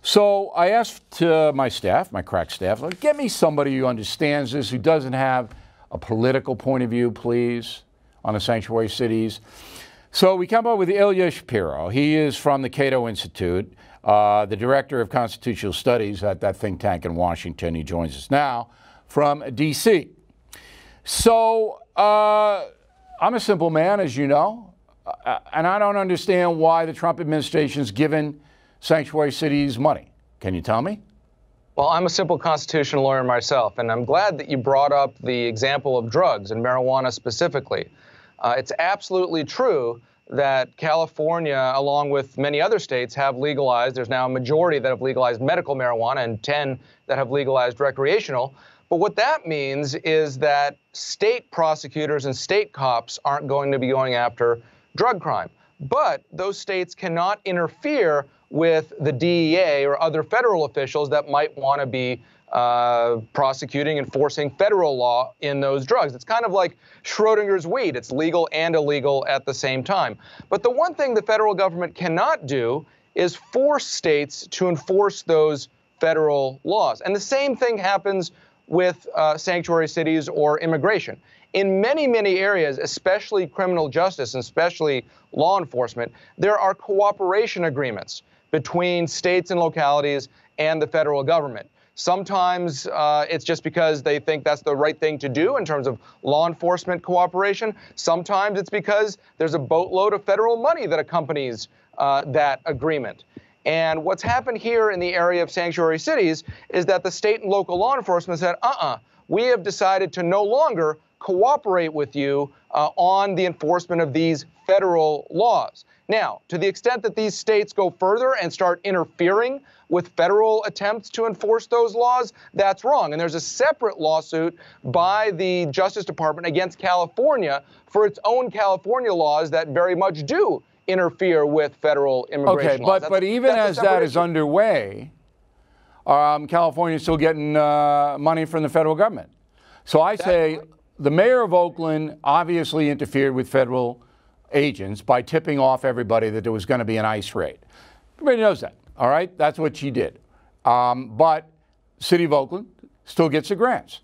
So I asked my staff, my crack staff, get me somebody who understands this, who doesn't have a political point of view, please, on the sanctuary cities. So we come up with Ilya Shapiro. He is from the Cato Institute, the director of constitutional studies at that think tank in Washington. He joins us now from D.C. So I'm a simple man, as you know, and I don't understand why the Trump administration's given sanctuary cities money. Can you tell me? Well, I'm a simple constitutional lawyer myself, and I'm glad that you brought up the example of drugs and marijuana specifically. It's absolutely true that California, along with many other states, have legalized. There's now a majority that have legalized medical marijuana and 10 that have legalized recreational. But what that means is that state prosecutors and state cops aren't going to be going after drug crime. But those states cannot interfere with the DEA or other federal officials that might want to be prosecuting, enforcing federal law in those drugs. It's kind of like Schrodinger's weed. It's legal and illegal at the same time. But the one thing the federal government cannot do is force states to enforce those federal laws. And the same thing happens with sanctuary cities or immigration. In many, many areas, especially criminal justice and especially law enforcement, there are cooperation agreements between states and localities and the federal government. Sometimes it's just because they think that's the right thing to do in terms of law enforcement cooperation. Sometimes it's because there's a boatload of federal money that accompanies that agreement. And what's happened here in the area of sanctuary cities is that the state and local law enforcement said, we have decided to no longer cooperate with you on the enforcement of these federal laws. Now, to the extent that these states go further and start interfering with federal attempts to enforce those laws, that's wrong. And there's a separate lawsuit by the Justice Department against California for its own California laws that very much do interfere with federal immigration laws. But even as that is underway, California is still getting money from the federal government. So I say the mayor of Oakland obviously interfered with federal agents by tipping off everybody that there was going to be an ICE raid. Everybody knows that, all right? That's what she did. But City of Oakland still gets the grants.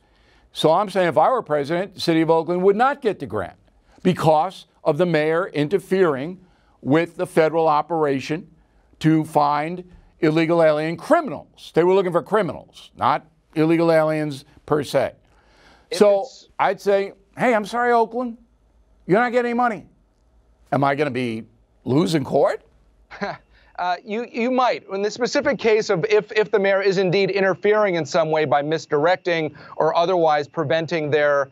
So I'm saying if I were president, the City of Oakland would not get the grant because of the mayor interfering with the federal operation to find illegal alien criminals. They were looking for criminals, not illegal aliens per se. So I'd say, hey, I'm sorry, Oakland, you're not getting any money. Am I going to be losing court? You might. In the specific case of if the mayor is indeed interfering in some way by misdirecting or otherwise preventing their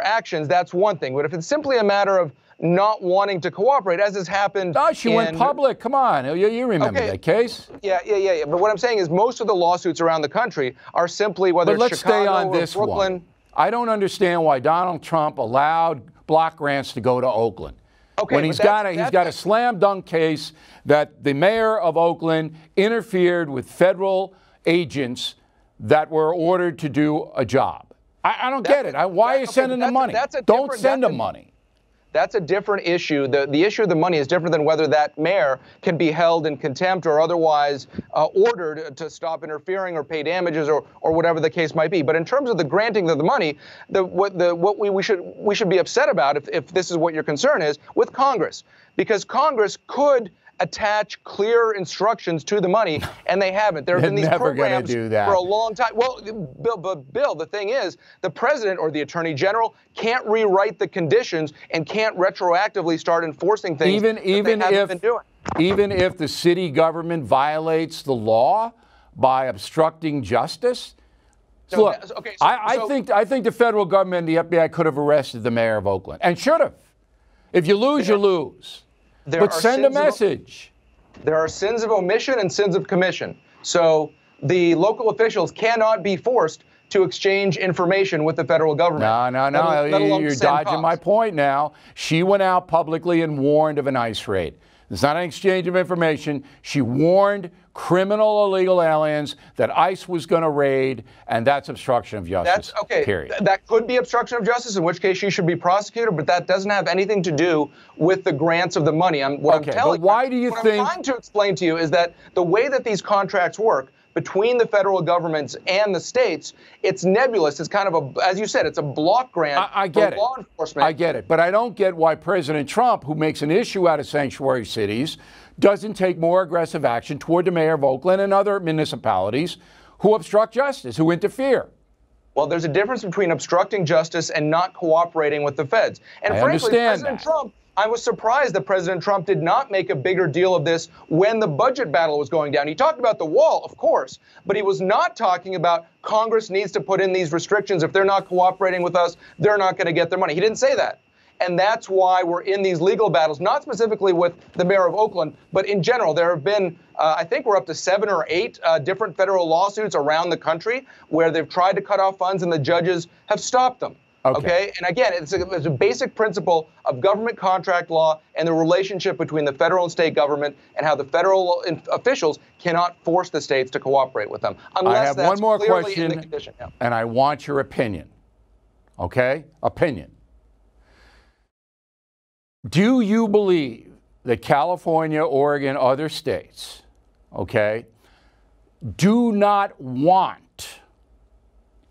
actions, that's one thing. But if it's simply a matter of not wanting to cooperate, as has happened. No, she went public. Come on. You remember that case? Yeah. But what I'm saying is most of the lawsuits around the country are simply whether it's Chicago or Brooklyn. One. I don't understand why Donald Trump allowed block grants to go to Oakland. Okay, when he's got a slam dunk case that the mayor of Oakland interfered with federal agents that were ordered to do a job. I don't get it. Why are you sending them money? Don't send them money. That's a different issue. The issue of the money is different than whether that mayor can be held in contempt or otherwise ordered to stop interfering or pay damages or whatever the case might be. But in terms of the granting of the money, what we should be upset about, if this is what your concern is, with Congress, because Congress could attach clear instructions to the money, and they haven't. There have been these programs for a long time. Well, Bill, the thing is, the president or the attorney general can't rewrite the conditions and can't retroactively start enforcing things that they haven't been doing. Even if the city government violates the law by obstructing justice? So, look, I think the federal government and the FBI could have arrested the mayor of Oakland, and should have. If you lose, you lose. But send a message. There are sins of omission and sins of commission. So the local officials cannot be forced to exchange information with the federal government. No. You're dodging my point now. She went out publicly and warned of an ICE raid. It's not an exchange of information. She warned criminal illegal aliens that ICE was going to raid, and that's obstruction of justice. That's okay. Period. That could be obstruction of justice, in which case she should be prosecuted, but that doesn't have anything to do with the grants of the money. What I'm trying to explain to you is that the way that these contracts work between the federal governments and the states, it's nebulous. It's kind of a, as you said, it's a block grant for law enforcement. I get it. But I don't get why President Trump, who makes an issue out of sanctuary cities, doesn't take more aggressive action toward the mayor of Oakland and other municipalities who obstruct justice, who interfere. Well, there's a difference between obstructing justice and not cooperating with the feds. And frankly, President Trump, I was surprised that President Trump did not make a bigger deal of this when the budget battle was going down. He talked about the wall, of course, but he was not talking about Congress needs to put in these restrictions. If they're not cooperating with us, they're not going to get their money. He didn't say that. And that's why we're in these legal battles, not specifically with the mayor of Oakland, but in general. There have been, I think we're up to 7 or 8 different federal lawsuits around the country where they've tried to cut off funds and the judges have stopped them. Okay. And again, it's a basic principle of government contract law and the relationship between the federal and state government and how the federal officials cannot force the states to cooperate with them. Unless I have one more question, yeah. And I want your opinion. Okay? Opinion. Do you believe that California, Oregon, other states, okay, do not want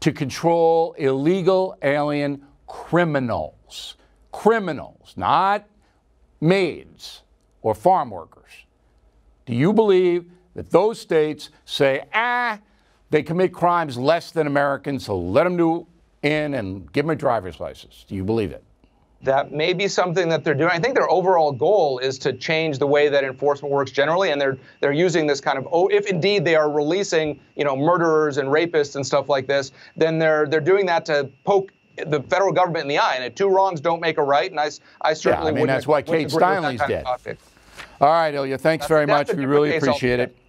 to control illegal alien criminals? Criminals, not maids or farm workers. Do you believe that those states say, they commit crimes less than Americans, so let them do in and give them a driver's license? Do you believe it? That may be something that they're doing. I think their overall goal is to change the way that enforcement works generally, and they're using this kind of, if indeed they are releasing, murderers and rapists and stuff like this, then they're doing that to poke the federal government in the eye. And 2 wrongs don't make a right. And I certainly that's why Kate Steinle's dead. All right, Ilya, thanks very much. We really appreciate it.